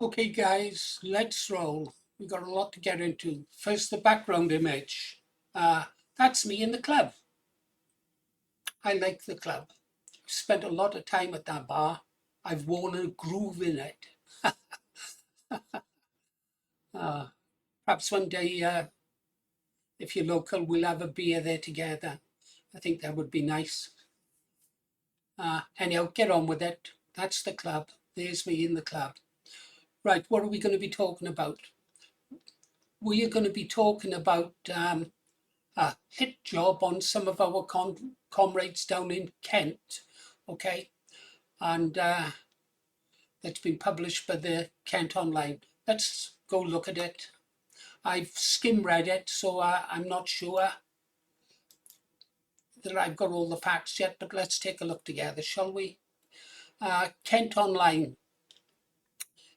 Okay, guys, let's roll. We've got a lot to get into. First, the background image. That's me in the club. I like the club. I've spent a lot of time at that bar. I've worn a groove in it. Uh, Perhaps one day, if you're local, we'll have a beer there together. I think that would be nice. Anyhow, get on with it. That's the club. There's me in the club. Right, what are we going to be talking about? We are going to be talking about a hit job on some of our comrades down in Kent, okay? And it's been published by the Kent Online. Let's go look at it. I've skim read it, so I'm not sure that I've got all the facts yet, but let's take a look together, shall we? Kent Online,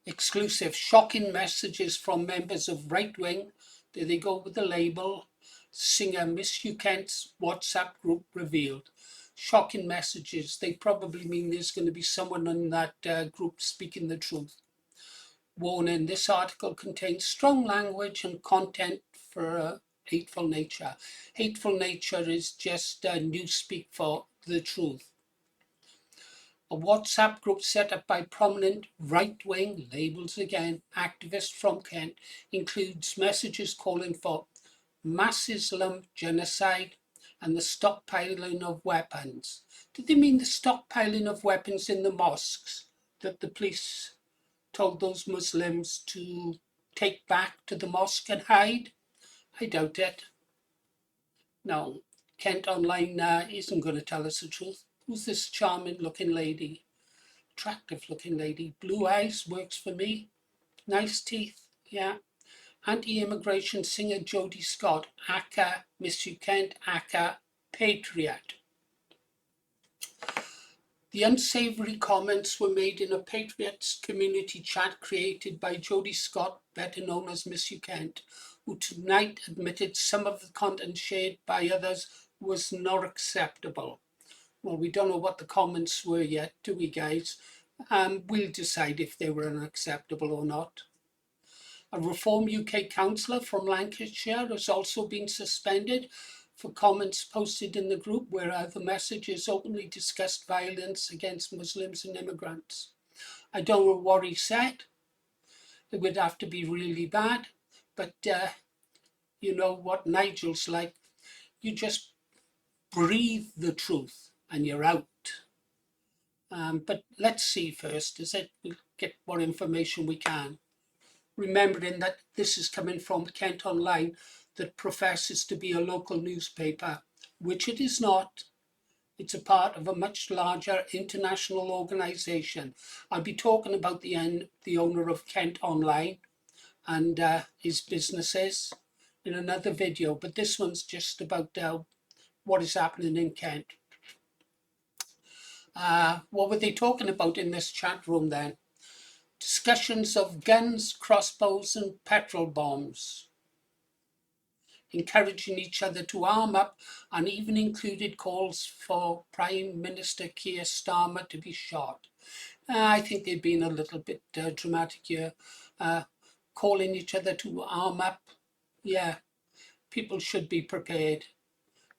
exclusive, shocking messages from members of right wing. There they go with the label. Singer Miss You Kent's WhatsApp group revealed. Shocking messages. They probably mean there's going to be someone in that group speaking the truth. Warning, this article contains strong language and content for hateful nature. Hateful nature is just newspeak for the truth. A WhatsApp group set up by prominent right-wing, labels again, activists from Kent, includes messages calling for mass Islam genocide and the stockpiling of weapons. Did they mean the stockpiling of weapons in the mosques that the police told those Muslims to take back to the mosque and hide? I doubt it. No, Kent Online isn't going to tell us the truth. Who's this charming looking lady? Attractive looking lady. Blue eyes, works for me. Nice teeth, yeah. Anti-immigration singer Jodie Scott, aka Miss You Kent, aka Patriot. The unsavory comments were made in a Patriots community chat created by Jodie Scott, better known as Miss You Kent, who tonight admitted some of the content shared by others was not acceptable. Well, we don't know what the comments were yet, do we, guys? We'll decide if they were unacceptable or not. A Reform UK councillor from Lancashire has also been suspended for comments posted in the group where the messages openly discussed violence against Muslims and immigrants. I don't know what he said. It would have to be really bad, but you know what Nigel's like. You just breathe the truth and you're out. But let's see first, is it? We'll get what information we can. Remembering that this is coming from Kent Online, that professes to be a local newspaper, which it is not. It's a part of a much larger international organisation. I'll be talking about the owner of Kent Online and his businesses in another video, but this one's just about what is happening in Kent. What were they talking about in this chat room then? Discussions of guns, crossbows and petrol bombs. Encouraging each other to arm up and even included calls for Prime Minister Keir Starmer to be shot. I think they've been a little bit dramatic here. Calling each other to arm up. Yeah, people should be prepared.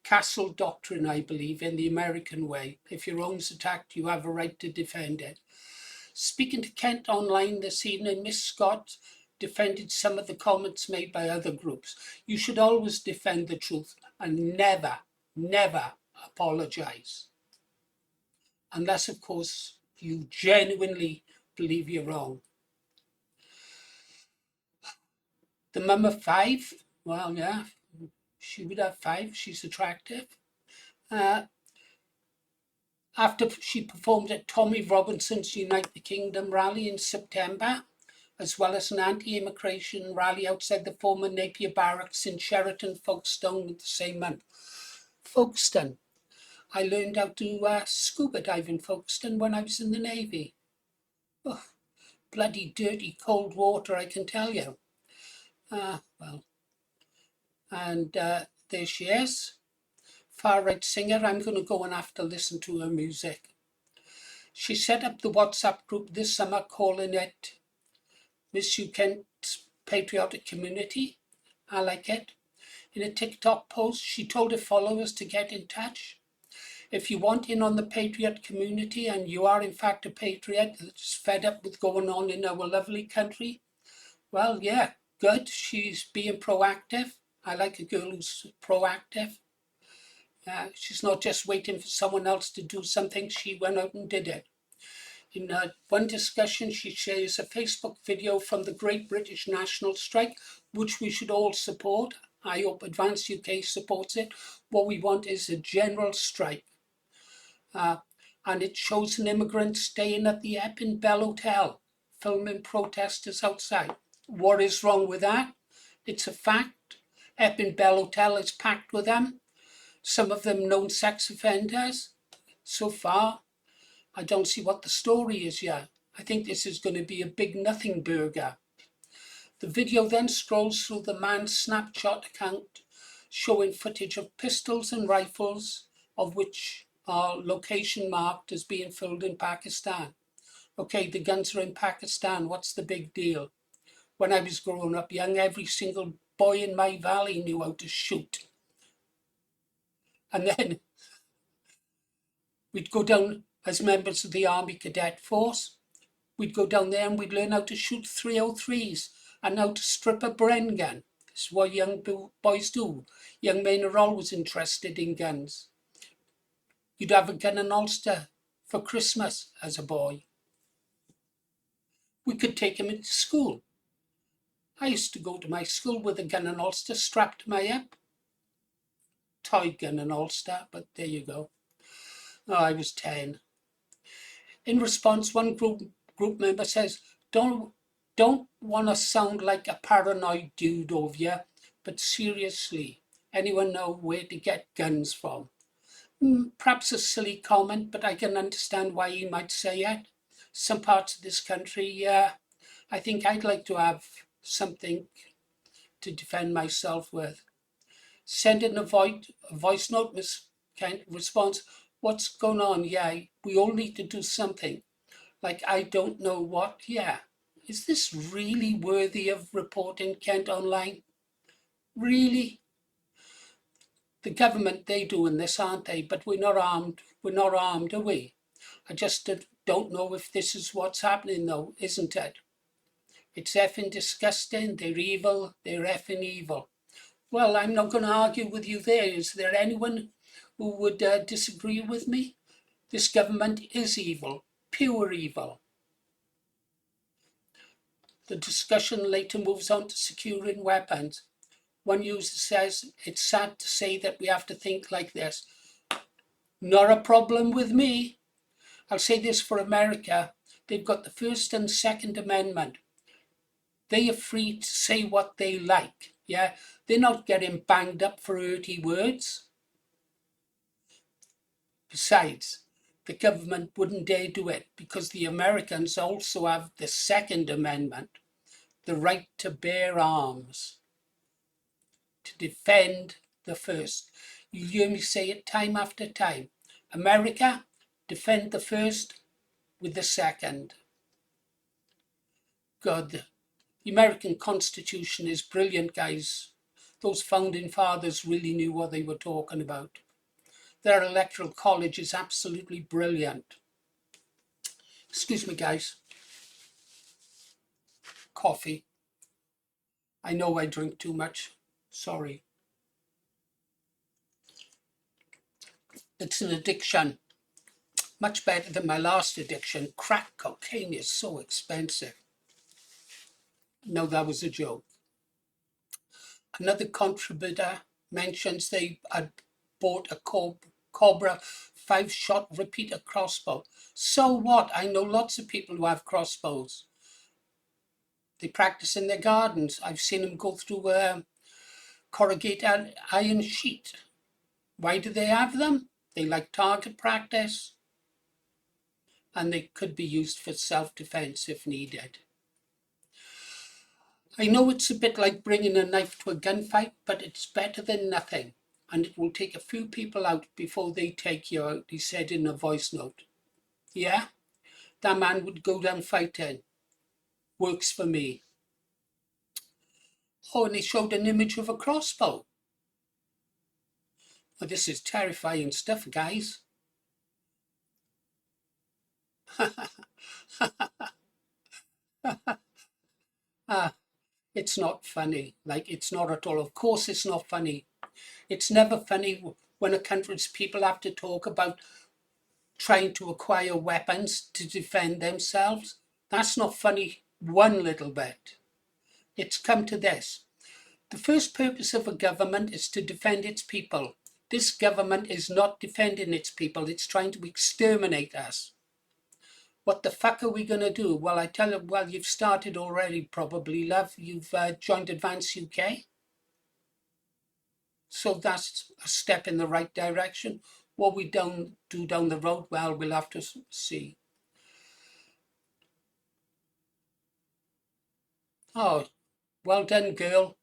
Castle doctrine, I believe, in the American way. If your home's attacked, you have a right to defend it. Speaking to Kent Online this evening, Miss Scott defended some of the comments made by other groups. You should always defend the truth and never, never apologise. Unless, of course, you genuinely believe you're wrong. The mum of five, well, yeah, she would have five. She's attractive. After she performed at Tommy Robinson's Unite the Kingdom rally in September, as well as an anti-immigration rally outside the former Napier Barracks in Sheraton, Folkestone the same month. Folkestone. I learned how to scuba dive in Folkestone when I was in the Navy. Oh, bloody dirty cold water, I can tell you. Well, and there she is. Far-right singer. I'm going to go and have to listen to her music. She set up the WhatsApp group this summer calling it Miss You Kent's patriotic community. I like it. In a TikTok post, she told her followers to get in touch. If you want in on the patriot community and you are in fact a patriot that's fed up with going on in our lovely country, well, yeah, good. She's being proactive. I like a girl who's proactive. She's not just waiting for someone else to do something. She went out and did it. In one discussion, she shares a Facebook video from the Great British National Strike, which we should all support. I hope Advance UK supports it. What we want is a general strike. And it shows an immigrant staying at the Epping Bell Hotel, filming protesters outside. What is wrong with that? It's a fact. Epping Bell Hotel is packed with them. Some of them known sex offenders. So far, I don't see what the story is yet. I think this is going to be a big nothing burger. The video then scrolls through the man's Snapchat account, showing footage of pistols and rifles, of which are location marked as being filled in Pakistan. Okay, the guns are in Pakistan. What's the big deal? When I was growing up young, every single boy in my valley knew how to shoot. And then we'd go down as members of the Army Cadet Force. We'd go down there and we'd learn how to shoot 303s and how to strip a Bren gun. This is what young boys do. Young men are always interested in guns. You'd have a gun and holster for Christmas as a boy. We could take him into school. I used to go to my school with a gun and holster strapped to my hip. Toy gun and holster, but there you go. Oh, I was 10. In response, one group member says, don't want to sound like a paranoid dude over here, but seriously, anyone know where to get guns from? Perhaps a silly comment, but I can understand why he might say it. Some parts of this country, I think I'd like to have something to defend myself with. Sending a voice note, Miss Kent responds, what's going on? Yeah, we all need to do something. Like, I don't know what. Yeah. Is this really worthy of reporting, Kent Online? Really? The government, they doing this, aren't they? But we're not armed. We're not armed, are we? I just don't know if this is what's happening, though, isn't it? It's effing disgusting. They're evil. They're effing evil. Well, I'm not going to argue with you there. Is there anyone who would disagree with me? This government is evil, pure evil. The discussion later moves on to securing weapons. One user says, it's sad to say that we have to think like this. Not a problem with me. I'll say this for America. They've got the First and Second Amendment. They are free to say what they like. Yeah, they're not getting banged up for dirty words. Besides, the government wouldn't dare do it because the Americans also have the Second Amendment, the right to bear arms, to defend the first. You hear me say it time after time. America, defend the first with the second. God, the American Constitution is brilliant, guys. Those founding fathers really knew what they were talking about. Their electoral college is absolutely brilliant. Excuse me, guys. Coffee. I know I drink too much. Sorry. It's an addiction. Much better than my last addiction. Crack cocaine is so expensive. No, that was a joke. Another contributor mentions they had bought a Cobra 5-shot repeater crossbow. So what? I know lots of people who have crossbows. They practice in their gardens. I've seen them go through a corrugated iron sheet. Why do they have them? They like target practice. And they could be used for self-defense if needed. I know it's a bit like bringing a knife to a gunfight, but it's better than nothing. And it will take a few people out before they take you out, he said in a voice note. Yeah, that man would go down fighting. works for me. Oh, and they showed an image of a crossbow. Oh, this is terrifying stuff, guys. Ah, it's not funny. Like, it's not at all. Of course, it's not funny. It's never funny when a country's people have to talk about trying to acquire weapons to defend themselves. That's not funny one little bit. It's come to this. The first purpose of a government is to defend its people. This government is not defending its people. It's trying to exterminate us. What the fuck are we going to do? Well, I tell you, well, you've started already, probably, love. You've joined Advance UK. So that's a step in the right direction. What we don't do down the road, well, we'll have to see. Oh, well done, girl.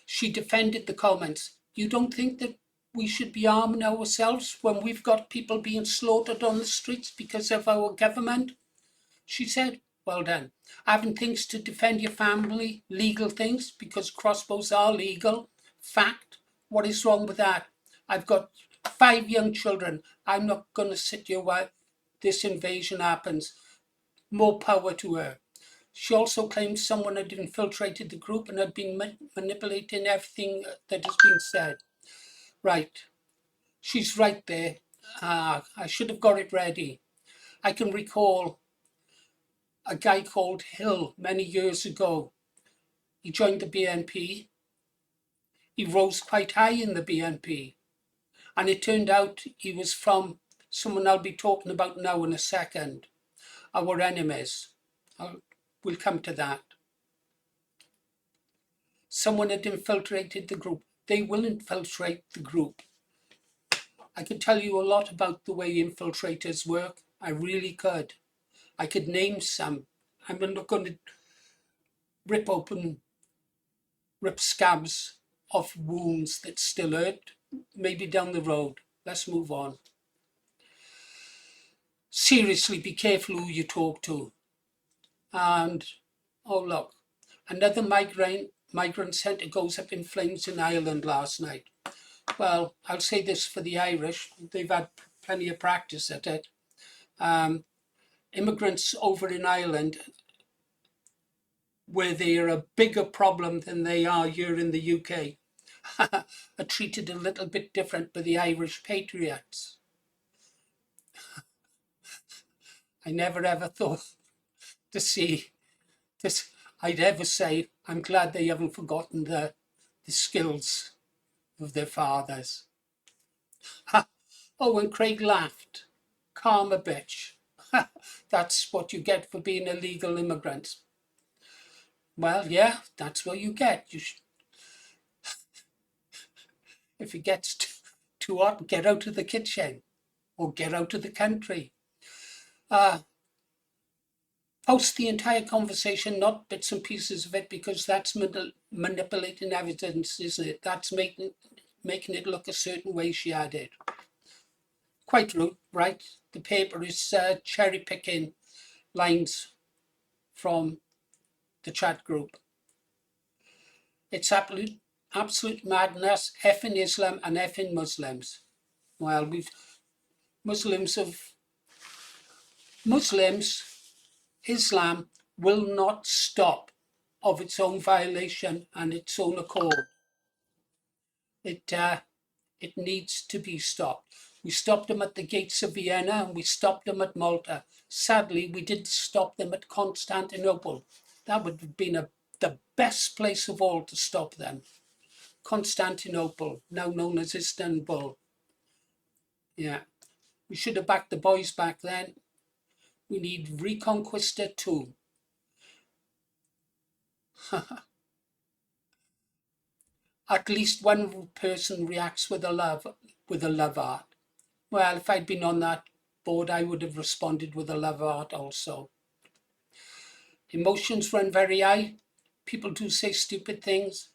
She defended the comments. You don't think that we should be arming ourselves when we've got people being slaughtered on the streets because of our government? She said, well done. Having things to defend your family, legal things, because crossbows are legal. Fact. What is wrong with that? I've got 5 young children. I'm not going to sit here while this invasion happens. More power to her. She also claims someone had infiltrated the group and had been manipulating everything that has been said. Right. She's right there. I should have got it ready. I can recall a guy called Hill many years ago. He joined the BNP. He rose quite high in the BNP. And it turned out he was from someone I'll be talking about now in a second. Our enemies. We'll come to that. Someone had infiltrated the group. They will infiltrate the group. I could tell you a lot about the way infiltrators work. I really could. I could name some. I'm not going to rip scabs of wounds that still hurt. Maybe down the road. Let's move on. Seriously, be careful who you talk to. And, oh look, another migrant centre goes up in flames in Ireland last night. Well, I'll say this for the Irish. They've had plenty of practice at it. Immigrants over in Ireland, where they are a bigger problem than they are here in the UK, are treated a little bit different by the Irish patriots. I never ever thought to see this. I'd ever say, I'm glad they haven't forgotten the skills of their fathers. Oh, and Craig laughed. Calm a bitch. That's what you get for being a legal immigrant. Well, yeah, that's what you get. If it gets too hot, get out of the kitchen or get out of the country. Post the entire conversation, not bits and pieces of it, because that's manipulating evidence, isn't it? That's making it look a certain way she had it. Quite rude, right? The paper is cherry picking lines from the chat group. It's absolute madness, effing Islam and effing Muslims. Well, Islam will not stop of its own violation and its own accord. It needs to be stopped. We stopped them at the gates of Vienna and we stopped them at Malta. Sadly, we didn't stop them at Constantinople. That would have been the best place of all to stop them. Constantinople, now known as Istanbul. Yeah, we should have backed the boys back then. We need Reconquista 2. At least one person reacts with a love art. Well, if I'd been on that board, I would have responded with a love art also. Emotions run very high. People do say stupid things.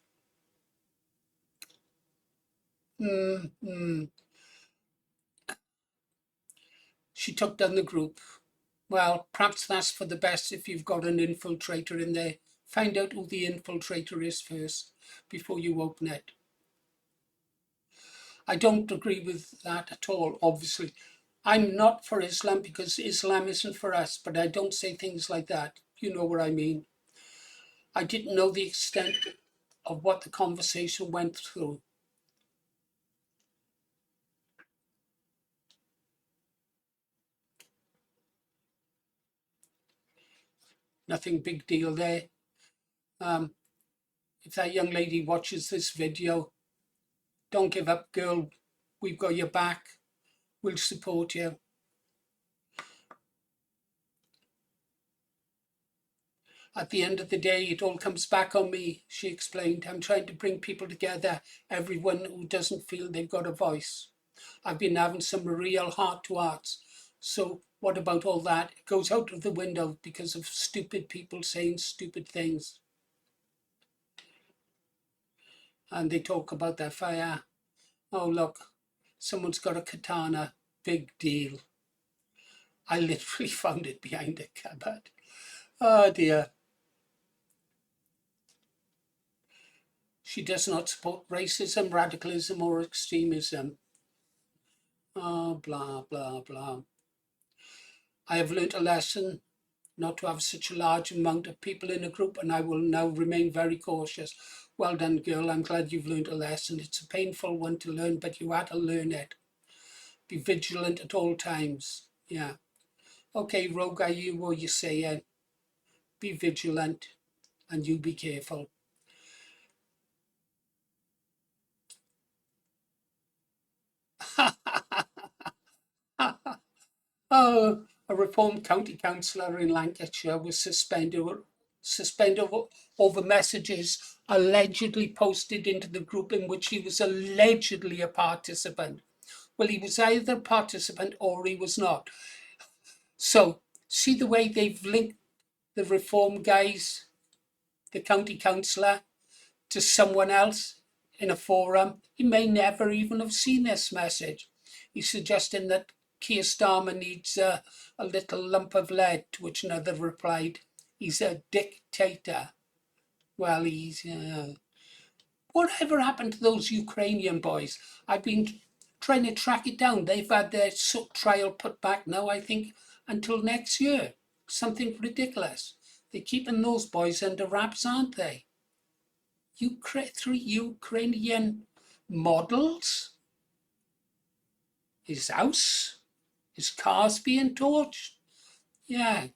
She took down the group. Well, perhaps that's for the best if you've got an infiltrator in there. Find out who the infiltrator is first before you open it. I don't agree with that at all, obviously. I'm not for Islam because Islam isn't for us, but I don't say things like that. You know what I mean. I didn't know the extent of what the conversation went through. Nothing big deal there. Um, if that young lady watches this video, don't give up, girl. We've got your back. We'll support you. At the end of the day, it all comes back on me, she explained. I'm trying to bring people together, everyone who doesn't feel they've got a voice. I've been having some real heart-to-hearts. So what about all that? It goes out of the window because of stupid people saying stupid things. And they talk about their fire. Oh, look, someone's got a katana. Big deal. I literally found it behind a cupboard. Oh, dear. She does not support racism, radicalism, or extremism. Oh, blah, blah, blah. I have learnt a lesson not to have such a large amount of people in a group, and I will now remain very cautious. Well done, girl. I'm glad you've learnt a lesson. It's a painful one to learn, but you had to learn it. Be vigilant at all times. Yeah. Okay, Rogue, I hear what you're saying. Be vigilant and you be careful. Oh, a reformed county councillor in Lancashire was suspended over messages allegedly posted into the group in which he was allegedly a participant. Well, he was either a participant or he was not. So, see the way they've linked the reform guys, the county councillor, to someone else in a forum. He may never even have seen this message. He's suggesting that Keir Starmer needs a little lump of lead, to which another replied, he's a dictator. Well, he's... Whatever happened to those Ukrainian boys? I've been trying to track it down. They've had their trial put back now, I think, until next year. Something ridiculous. They're keeping those boys under wraps, aren't they? Three Ukrainian models, his house, his car's being torched. Yeah,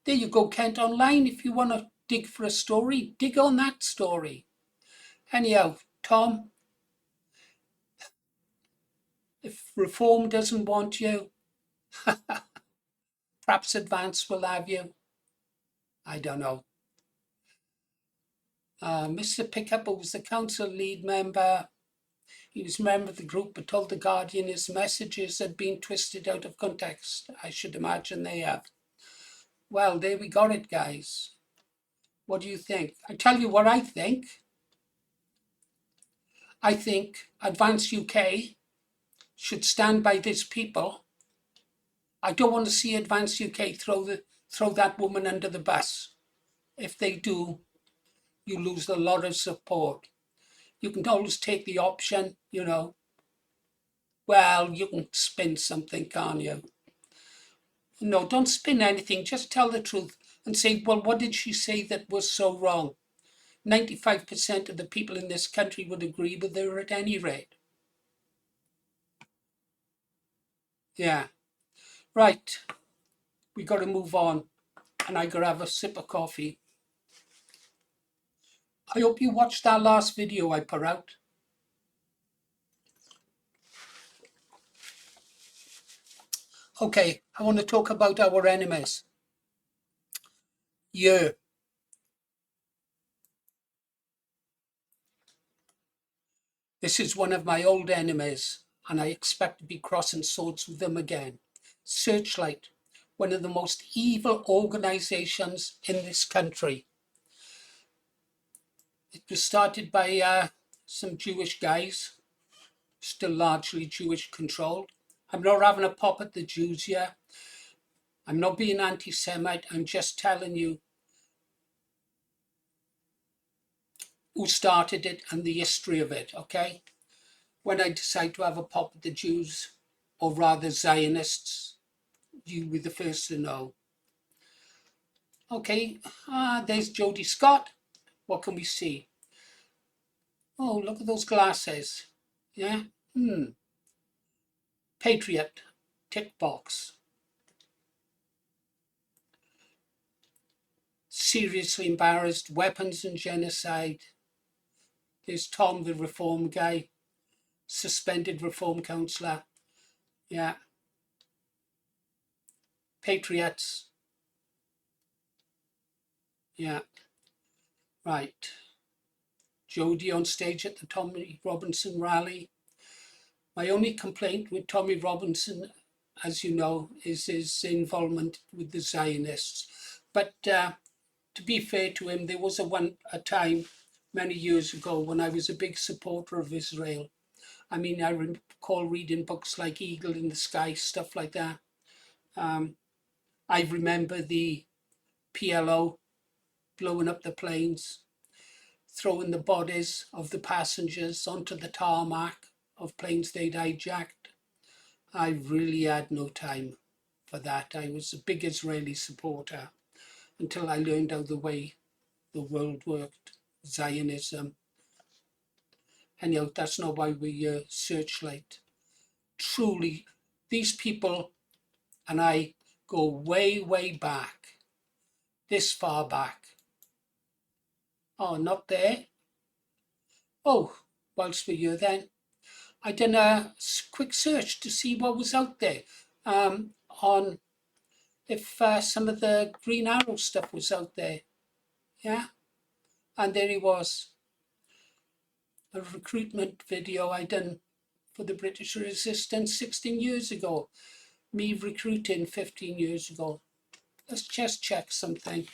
there you go, KentOnline. If you want to dig for a story, dig on that story. Anyhow, Tom, if Reform doesn't want you, perhaps Advance will have you. I don't know. Mr. Pickup was the council lead member. He was a member of the group but told The Guardian his messages had been twisted out of context. I should imagine they have. Well, there we got it, guys. What do you think? I tell you what I think. I think Advance UK should stand by these people. I don't want to see Advance UK throw that woman under the bus. If they do, you lose a lot of support. You can always take the option, well, you can spin something, can't you? No, don't spin anything. Just tell the truth and say, well, what did she say that was so wrong? 95% of the people in this country would agree with her at any rate. Yeah. Right. We got to move on. And I got to have a sip of coffee. I hope you watched that last video I put out. Okay, I want to talk about our enemies. Yeah. This is one of my old enemies, and I expect to be crossing swords with them again. Searchlight, one of the most evil organizations in this country. It was started by some Jewish guys, still largely Jewish controlled. I'm not having a pop at the Jews here. I'm not being anti-Semite, I'm just telling you who started it and the history of it, okay? When I decide to have a pop at the Jews, or rather Zionists, you were the first to know. Okay, there's Jodie Scott. What can we see? Oh, look at those glasses. Yeah, Patriot, tick box. Seriously embarrassed, weapons and genocide. There's Tom, the reform guy, suspended reform councillor. Yeah. Patriots. Yeah. Right. Jodie on stage at the Tommy Robinson rally. My only complaint with Tommy Robinson, as you know, is his involvement with the Zionists. But to be fair to him, there was a time many years ago when I was a big supporter of Israel. I mean, I recall reading books like Eagle in the Sky, stuff like that. I remember the PLO blowing up the planes, throwing the bodies of the passengers onto the tarmac of planes they'd hijacked. I really had no time for that. I was a big Israeli supporter until I learned how the way the world worked, Zionism. Anyhow, that's not why we Searchlight. Truly, these people and I go way, way back, this far back. Oh, not there. Oh, whilst we're here then, I done a quick search to see what was out there on if some of the Green Arrow stuff was out there. Yeah, and there he was, a recruitment video I done for the British Resistance 16 years ago. Me recruiting 15 years ago. Let's just check something.